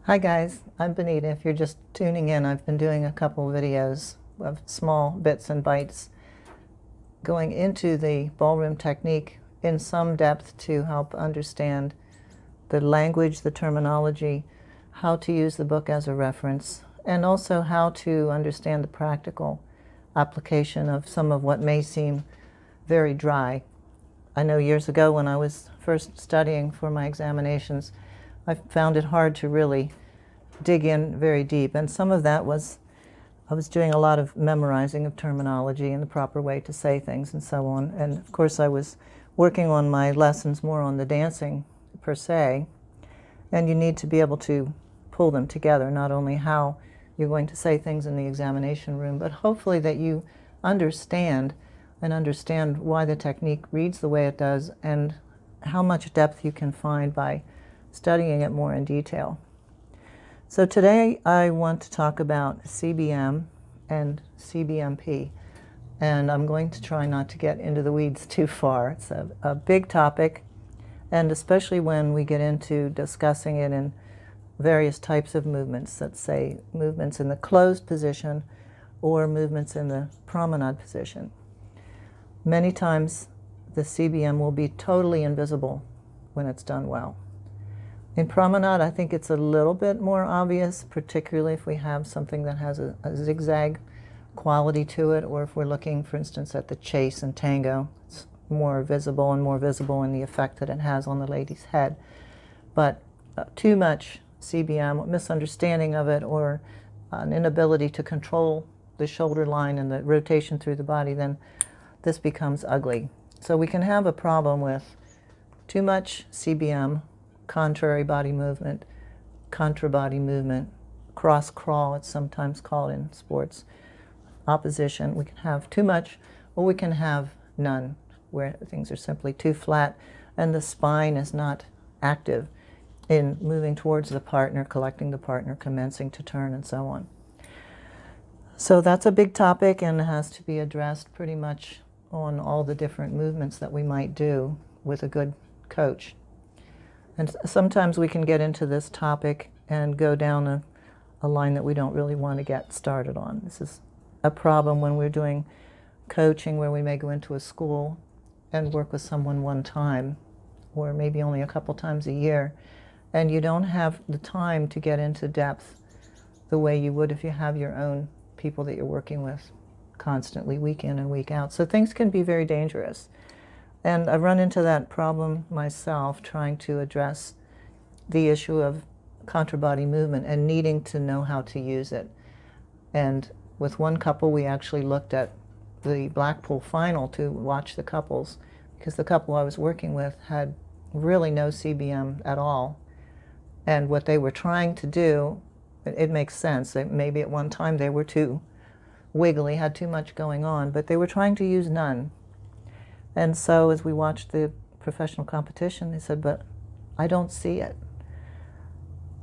Hi guys, I'm Benita. If you're just tuning in, I've been doing a couple videos of small bits and bytes going into the ballroom technique in some depth to help understand the language, the terminology, how to use the book as a reference, and also how to understand the practical application of some of what may seem very dry. I know years ago when I was first studying for my examinations, I found it hard to really dig in very deep, and some of that was I was doing a lot of memorizing of terminology and the proper way to say things and so on. And of course I was working on my lessons more on the dancing per se, and you need to be able to pull them together, not only how you're going to say things in the examination room, but hopefully that you understand why the technique reads the way it does and how much depth you can find by studying it more in detail. So today I want to talk about CBM and CBMP, and I'm going to try not to get into the weeds too far. It's a big topic, and especially when we get into discussing it in various types of movements, let's say movements in the closed position or movements in the promenade position. Many times the CBM will be totally invisible when it's done well. In promenade, I think it's a little bit more obvious, particularly if we have something that has a zigzag quality to it, or if we're looking, for instance, at the chase and tango. It's more visible in the effect that it has on the lady's head. But too much CBM, misunderstanding of it, or an inability to control the shoulder line and the rotation through the body, then this becomes ugly. So we can have a problem with too much CBM, contrary body movement, contra body movement, cross crawl, it's sometimes called in sports, opposition. We can have too much, or we can have none, where things are simply too flat and the spine is not active in moving towards the partner, collecting the partner, commencing to turn, and so on. So that's a big topic and has to be addressed pretty much on all the different movements that we might do with a good coach. And sometimes we can get into this topic and go down a line that we don't really want to get started on. This is a problem when we're doing coaching, where we may go into a school and work with someone one time, or maybe only a couple times a year, and you don't have the time to get into depth the way you would if you have your own people that you're working with constantly, week in and week out. So things can be very dangerous. And I've run into that problem myself, trying to address the issue of contra-body movement and needing to know how to use it. And with one couple, we actually looked at the Blackpool final to watch the couples, because the couple I was working with had really no CBM at all. And what they were trying to do, it makes sense. Maybe at one time they were too wiggly, had too much going on, but they were trying to use none. And so as we watched the professional competition, they said, but I don't see it.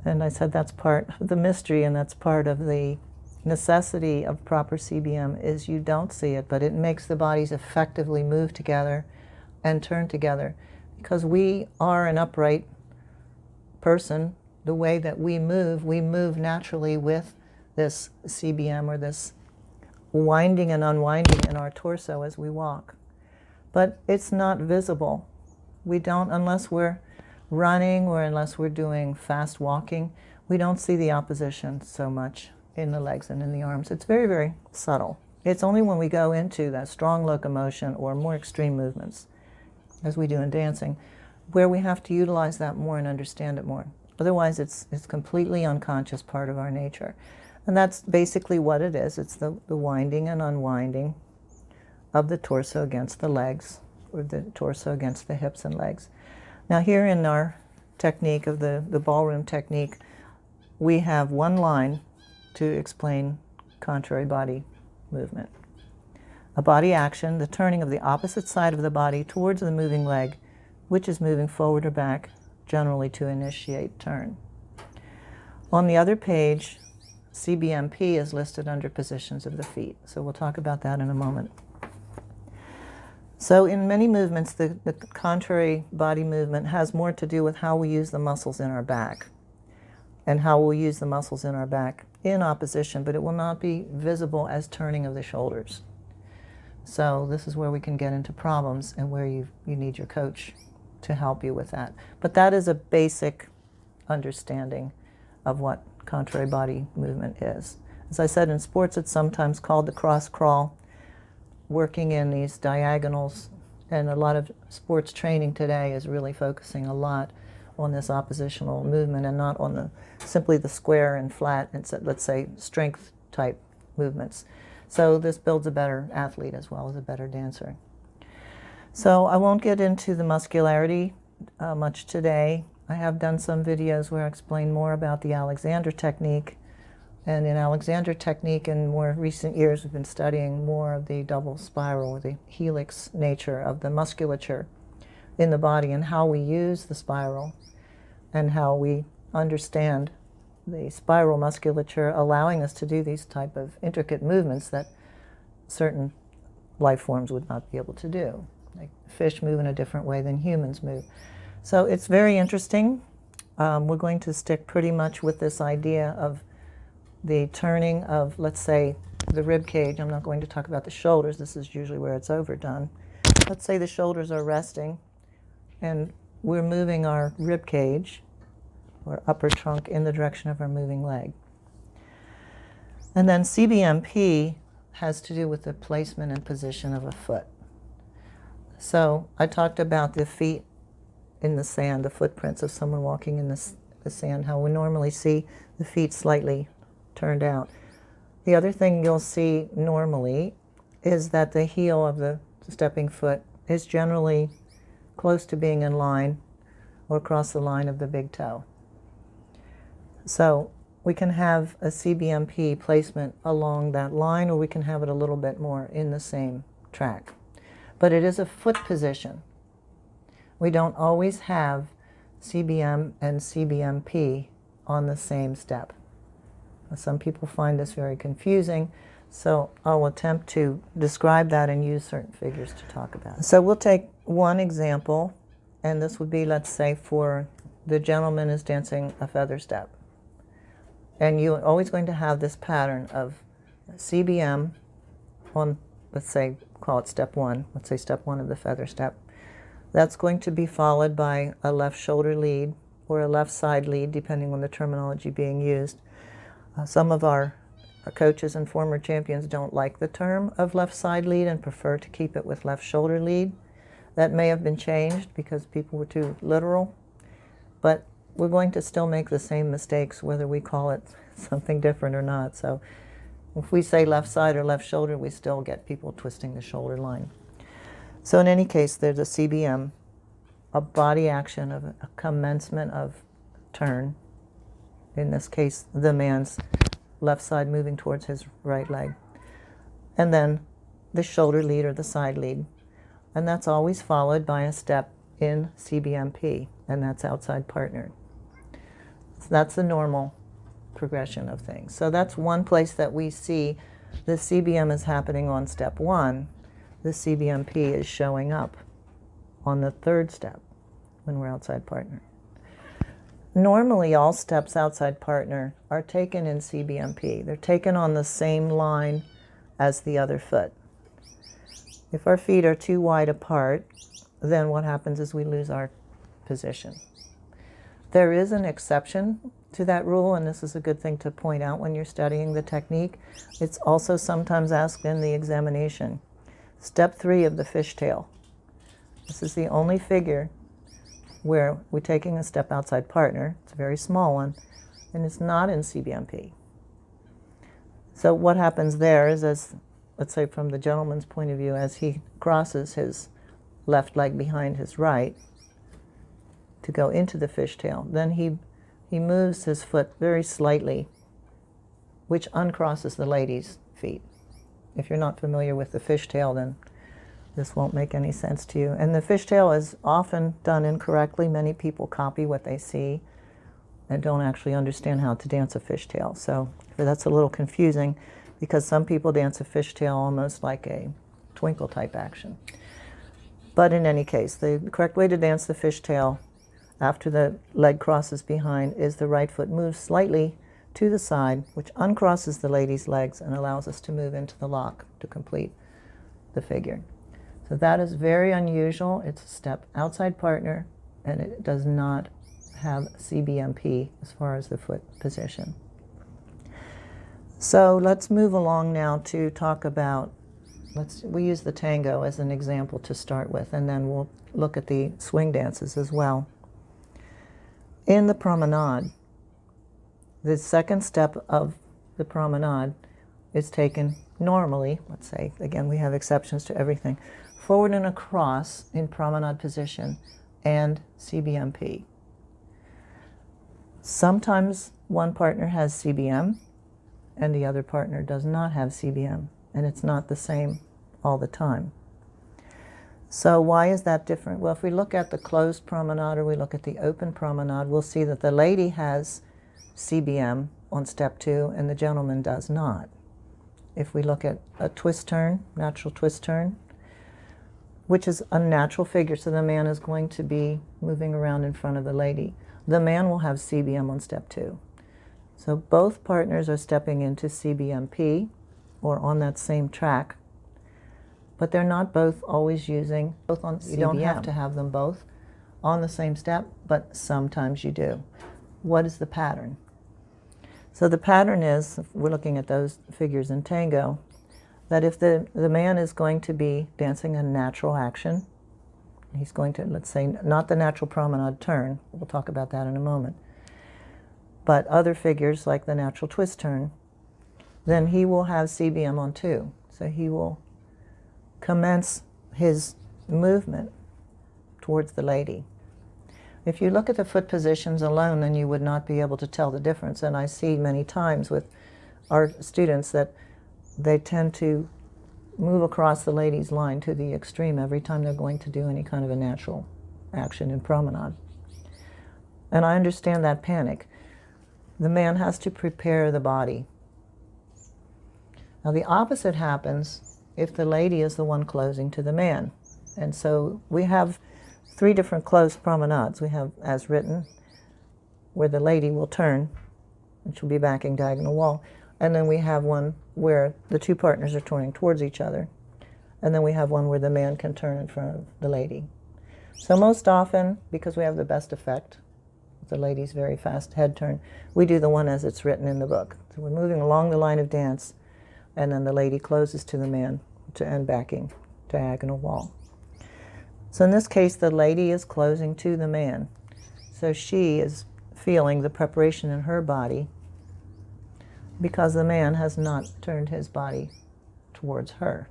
And I said, that's part of the mystery, and that's part of the necessity of proper CBM, is you don't see it, but it makes the bodies effectively move together and turn together. Because we are an upright person, the way that we move naturally with this CBM, or this winding and unwinding in our torso as we walk. But it's not visible. We don't, unless we're running or unless we're doing fast walking, we don't see the opposition so much in the legs and in the arms. It's very, very subtle. It's only when we go into that strong locomotion or more extreme movements, as we do in dancing, where we have to utilize that more and understand it more. Otherwise, it's completely unconscious part of our nature. And that's basically what it is. It's the winding and unwinding of the torso against the legs, or the torso against the hips and legs. Now here in our technique of the ballroom technique, we have one line to explain contrary body movement. A body action, the turning of the opposite side of the body towards the moving leg, which is moving forward or back, generally to initiate turn. On the other page, CBMP is listed under positions of the feet. So we'll talk about that in a moment. So in many movements, the contrary body movement has more to do with how we use the muscles in our back. and how we'll use the muscles in our back in opposition, but it will not be visible as turning of the shoulders. So this is where we can get into problems and where you need your coach to help you with that. But that is a basic understanding of what contrary body movement is. As I said, in sports it's sometimes called the cross crawl, working in these diagonals, and a lot of sports training today is really focusing a lot on this oppositional movement and not on simply the square and flat and, let's say, strength type movements. So this builds a better athlete as well as a better dancer. So I won't get into the muscularity much today. I have done some videos where I explain more about the Alexander technique. And in Alexander technique, in more recent years, we've been studying more of the double spiral, or the helix nature of the musculature in the body and how we use the spiral and how we understand the spiral musculature allowing us to do these type of intricate movements that certain life forms would not be able to do. Like fish move in a different way than humans move. So it's very interesting. We're going to stick pretty much with this idea of the turning of, let's say, the rib cage. I'm not going to talk about the shoulders. This is usually where it's overdone. Let's say the shoulders are resting and we're moving our rib cage or upper trunk in the direction of our moving leg. And then CBMP has to do with the placement and position of a foot. So I talked about the feet in the sand, the footprints of someone walking in the sand, how we normally see the feet slightly turned out. The other thing you'll see normally is that the heel of the stepping foot is generally close to being in line or across the line of the big toe. So we can have a CBMP placement along that line, or we can have it a little bit more in the same track. But it is a foot position. We don't always have CBM and CBMP on the same step. Some people find this very confusing, so I'll attempt to describe that and use certain figures to talk about it. So we'll take one example, and this would be, let's say, for the gentleman is dancing a feather step. And you're always going to have this pattern of CBM on, let's say, call it step one. Let's say step one of the feather step. That's going to be followed by a left shoulder lead or a left side lead, depending on the terminology being used. Some of our coaches and former champions don't like the term of left side lead and prefer to keep it with left shoulder lead. That may have been changed because people were too literal, but we're going to still make the same mistakes whether we call it something different or not. So if we say left side or left shoulder, we still get people twisting the shoulder line. So in any case, there's a CBM, a body action of a commencement of turn. In this case, the man's left side moving towards his right leg. And then the shoulder lead or the side lead. And that's always followed by a step in CBMP, and that's outside partner. So that's the normal progression of things. So that's one place that we see the CBM is happening on step one. The CBMP is showing up on the third step when we're outside partner. Normally, all steps outside partner are taken in CBMP. They're taken on the same line as the other foot. If our feet are too wide apart, then what happens is we lose our position. There is an exception to that rule, and this is a good thing to point out when you're studying the technique. It's also sometimes asked in the examination. Step 3 of the fishtail. This is the only figure where we're taking a step outside partner. It's a very small one, and it's not in CBMP. So what happens there is, as let's say from the gentleman's point of view, as he crosses his left leg behind his right to go into the fishtail, then he moves his foot very slightly, which uncrosses the lady's feet. If you're not familiar with the fishtail, then this won't make any sense to you. And the fishtail is often done incorrectly. Many people copy what they see and don't actually understand how to dance a fishtail. So that's a little confusing because some people dance a fishtail almost like a twinkle type action. But in any case, the correct way to dance the fishtail after the leg crosses behind, is the right foot moves slightly to the side, which uncrosses the lady's legs and allows us to move into the lock to complete the figure. So that is very unusual. It's a step outside partner, and it does not have CBMP as far as the foot position. So let's move along now to talk about, we use the tango as an example to start with, and then we'll look at the swing dances as well. In the promenade, the second step of the promenade is taken normally, let's say, again, we have exceptions to everything, forward and across in promenade position and CBMP. Sometimes one partner has CBM and the other partner does not have CBM, and it's not the same all the time. So why is that different? Well, if we look at the closed promenade or we look at the open promenade, we'll see that the lady has CBM on step 2 and the gentleman does not. If we look at a twist turn, natural twist turn, which is a natural figure, so the man is going to be moving around in front of the lady. The man will have CBM on step 2. So both partners are stepping into CBMP or on that same track, but they're not both always using both on CBM. You don't have to have them both on the same step, but sometimes you do. What is the pattern? So the pattern is, if we're looking at those figures in tango, that if the man is going to be dancing a natural action, he's going to, let's say, not the natural promenade turn, we'll talk about that in a moment, but other figures like the natural twist turn, then he will have CBM on 2. So he will commence his movement towards the lady. If you look at the foot positions alone, then you would not be able to tell the difference. And I see many times with our students that they tend to move across the lady's line to the extreme every time they're going to do any kind of a natural action in promenade. And I understand that panic. The man has to prepare the body. Now the opposite happens if the lady is the one closing to the man. And so we have 3 different closed promenades. We have as written, where the lady will turn, and she'll be backing diagonal wall. And then we have one where the 2 partners are turning towards each other. And then we have one where the man can turn in front of the lady. So most often, because we have the best effect, the lady's very fast head turn, we do the one as it's written in the book. So we're moving along the line of dance, and then the lady closes to the man to end backing diagonal wall. So in this case, the lady is closing to the man. So she is feeling the preparation in her body because the man has not turned his body towards her.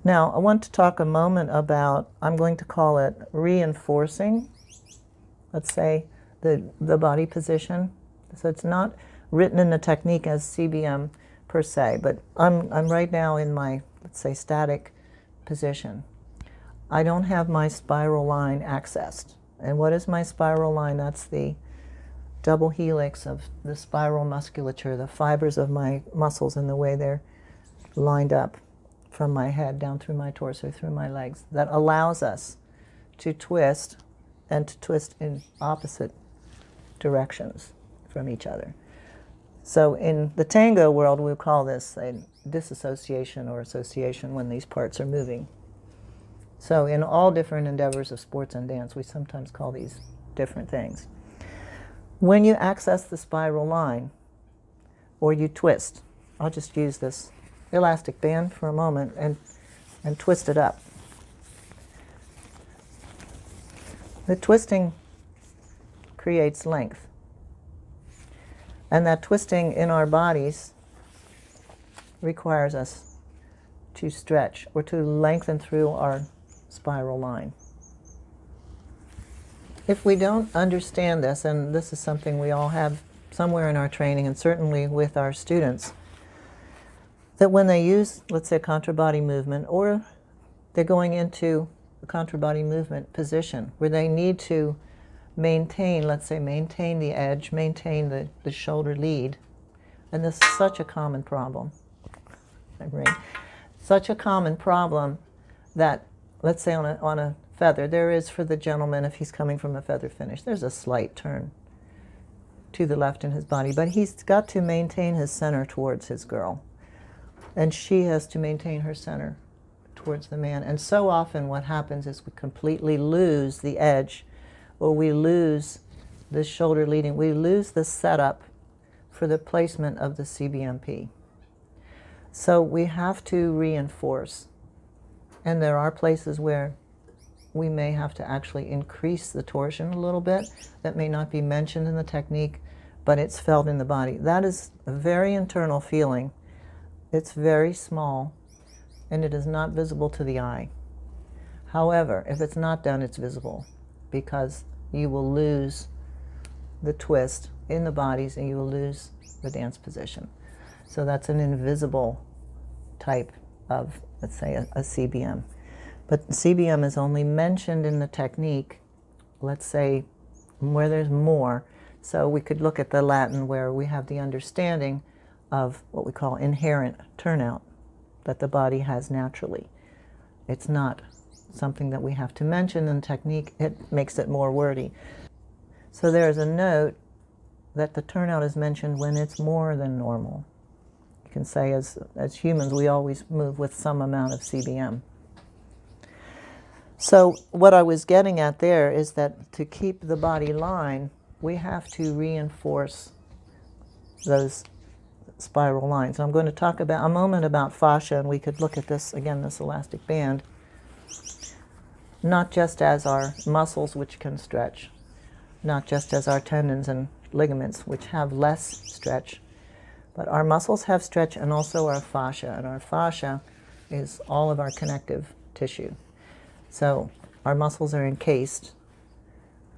Now, I want to talk a moment about, I'm going to call it reinforcing, let's say, the body position. So it's not written in the technique as CBM per se, but I'm right now in my, let's say, static position. I don't have my spiral line accessed. And what is my spiral line? That's the double helix of the spiral musculature, the fibers of my muscles and the way they're lined up from my head down through my torso, through my legs, that allows us to twist and to twist in opposite directions from each other. So in the tango world, we'll call this a disassociation or association when these parts are moving. So in all different endeavors of sports and dance, we sometimes call these different things. When you access the spiral line, or you twist, I'll just use this elastic band for a moment and twist it up. The twisting creates length. And that twisting in our bodies requires us to stretch or to lengthen through our spiral line. If we don't understand this, and this is something we all have somewhere in our training and certainly with our students, that when they use, let's say, contra-body movement, or they're going into a contra-body movement position where they need to maintain, let's say, maintain the edge, maintain the shoulder lead, and this is such a common problem. Such a common problem that, let's say on a feather. There is for the gentleman, if he's coming from a feather finish, there's a slight turn to the left in his body, but he's got to maintain his center towards his girl. And she has to maintain her center towards the man. And so often what happens is we completely lose the edge, or we lose the shoulder leading. We lose the setup for the placement of the CBMP. So we have to reinforce. And there are places where we may have to actually increase the torsion a little bit. That may not be mentioned in the technique, but it's felt in the body. That is a very internal feeling. It's very small, and it is not visible to the eye. However, if it's not done, it's visible, because you will lose the twist in the bodies and you will lose the dance position. So that's an invisible type of, let's say, a CBM. But CBM is only mentioned in the technique, let's say, where there's more. So we could look at the Latin, where we have the understanding of what we call inherent turnout that the body has naturally. It's not something that we have to mention in technique. It makes it more wordy. So there's a note that the turnout is mentioned when it's more than normal. You can say as humans, we always move with some amount of CBM. So what I was getting at there is that to keep the body line, we have to reinforce those spiral lines. I'm going to talk about a moment about fascia, and we could look at this again, this elastic band, not just as our muscles, which can stretch, not just as our tendons and ligaments, which have less stretch, but our muscles have stretch, and also our fascia. And our fascia is all of our connective tissue. So our muscles are encased,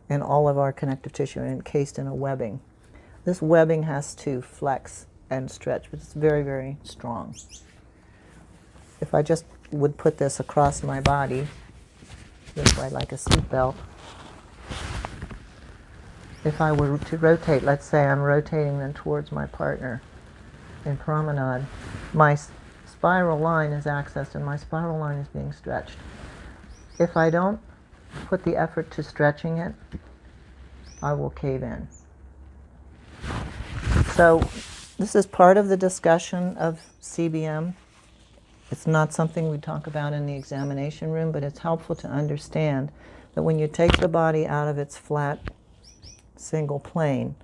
and all of our connective tissue are encased in a webbing. This webbing has to flex and stretch, but it's very, very strong. If I just would put this across my body, this way, like a seatbelt, if I were to rotate, let's say I'm rotating them towards my partner in Promenade, my spiral line is accessed and my spiral line is being stretched. If I don't put the effort to stretching it, I will cave in. So this is part of the discussion of CBM. It's not something we talk about in the examination room, but it's helpful to understand that when you take the body out of its flat single plane,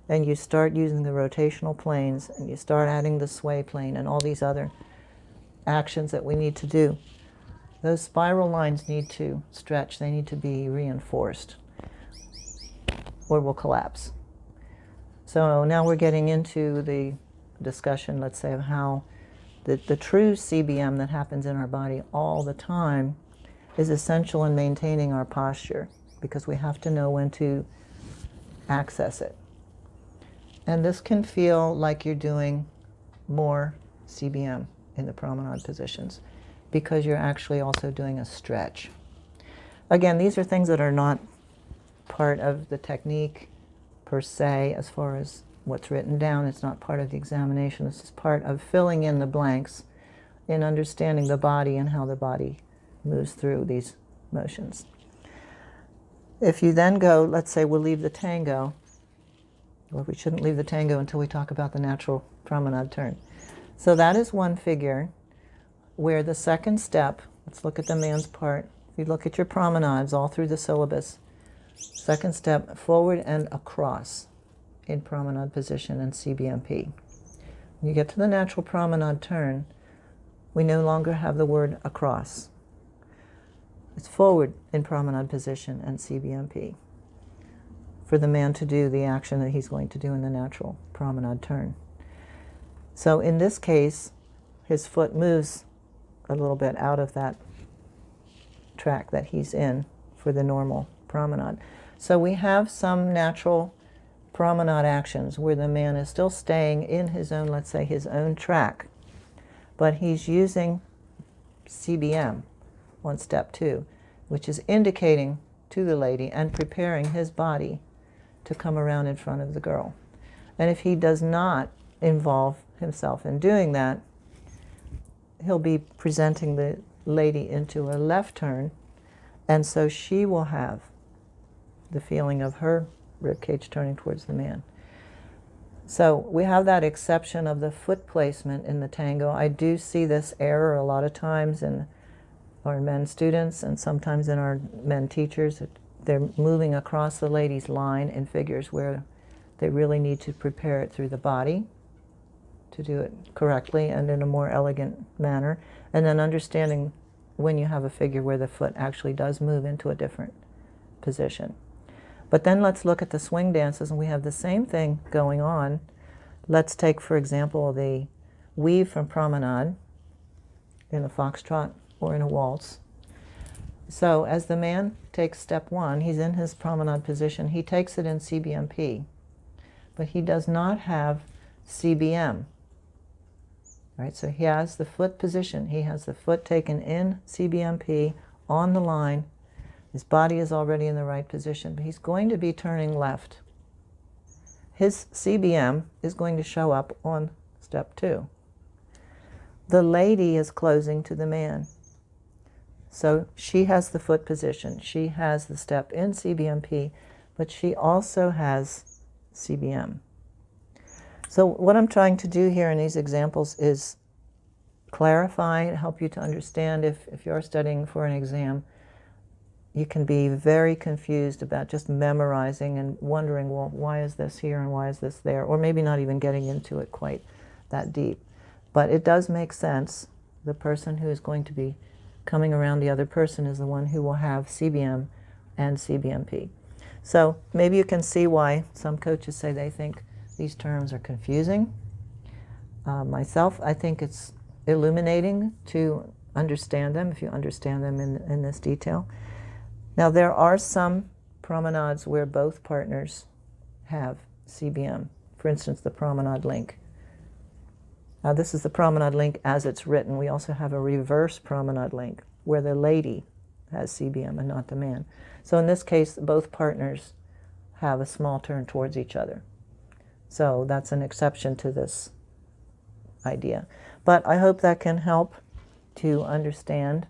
and you start using the rotational planes, and you start adding the sway plane and all these other actions that we need to do, those spiral lines need to stretch. They need to be reinforced, or will collapse. So now we're getting into the discussion, let's say, of how the true CBM that happens in our body all the time is essential in maintaining our posture, because we have to know when to access it. And this can feel like you're doing more CBM in the promenade positions, because you're actually also doing a stretch. Again, these are things that are not part of the technique per se, as far as what's written down. It's not part of the examination. This is part of filling in the blanks in understanding the body and how the body moves through these motions. If you then go, let's say we'll leave the tango, or we shouldn't leave the tango until we talk about the natural promenade turn. So that is one figure where the second step, let's look at the man's part. If you look at your promenades all through the syllabus, second step, forward and across in promenade position and CBMP. When you get to the natural promenade turn, we no longer have the word across. It's forward in promenade position and CBMP for the man to do the action that he's going to do in the natural promenade turn. So in this case, his foot moves a little bit out of that track that he's in for the normal promenade. So we have some natural promenade actions where the man is still staying in his own, let's say, his own track, but he's using CBM on step 2, which is indicating to the lady and preparing his body to come around in front of the girl. And if he does not involve himself in doing that, he'll be presenting the lady into a left turn, And so she will have the feeling of her rib cage turning towards the man. So we have that exception of the foot placement in the tango. I do see this error a lot of times in our men students and sometimes in our men teachers. They're moving across the lady's line in figures where they really need to prepare it through the body to do it correctly and in a more elegant manner. And then understanding when you have a figure where the foot actually does move into a different position. But then let's look at the swing dances, and we have the same thing going on. Let's take, for example, the weave from Promenade in a foxtrot or in a waltz. So as the man takes step one, he's in his Promenade position. He takes it in CBMP, but he does not have CBM. Right, so he has the foot position. He has the foot taken in CBMP on the line. His body is already in the right position, but he's going to be turning left. His CBM is going to show up on step two. The lady is closing to the man. So she has the foot position. She has the step in CBMP, but she also has CBM. So what I'm trying to do here in these examples is clarify, help you to understand if you're studying for an exam. You can be very confused about just memorizing and wondering, well, why is this here and why is this there? Or maybe not even getting into it quite that deep. But it does make sense. The person who is going to be coming around the other person is the one who will have CBM and CBMP. So maybe you can see why some coaches say they think these terms are confusing. Myself, I think it's illuminating to understand them, if you understand them in this detail. Now, there are some promenades where both partners have CBM. For instance, the Promenade link. Now, this is the Promenade link as it's written. We also have a reverse Promenade link where the lady has CBM and not the man. So in this case, both partners have a small turn towards each other. So that's an exception to this idea. But I hope that can help to understand.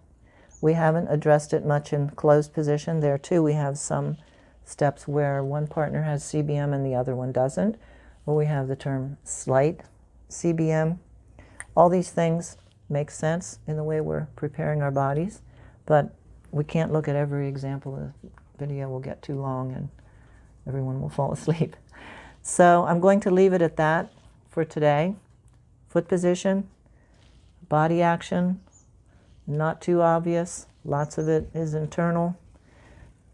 We haven't addressed it much in closed position. There too we have some steps where one partner has CBM and the other one doesn't, where we have the term slight CBM. All these things make sense in the way we're preparing our bodies, but we can't look at every example. The video will get too long and everyone will fall asleep. So I'm going to leave it at that for today. Foot position, body action, not too obvious. Lots of it is internal.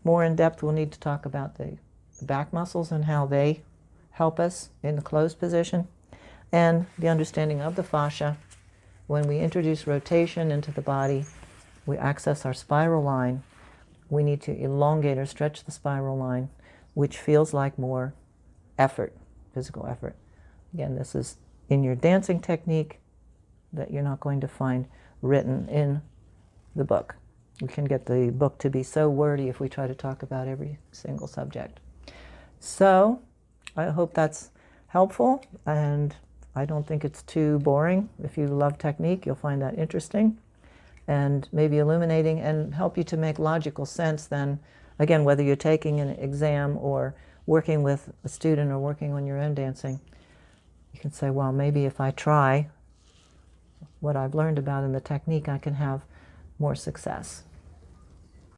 More in depth, we'll need to talk about the back muscles and how they help us in the closed position, and the understanding of the fascia. When we introduce rotation into the body, we access our spiral line. We need to elongate or stretch the spiral line, which feels like more effort, physical effort. Again, this is in your dancing technique that you're not going to find written in the book. We can get the book to be so wordy if we try to talk about every single subject. So I hope that's helpful, and I don't think it's too boring. If you love technique, you'll find that interesting and maybe illuminating and help you to make logical sense then, again, whether you're taking an exam or working with a student or working on your own dancing. You can say, well, maybe if I try what I've learned about in the technique, I can have more success.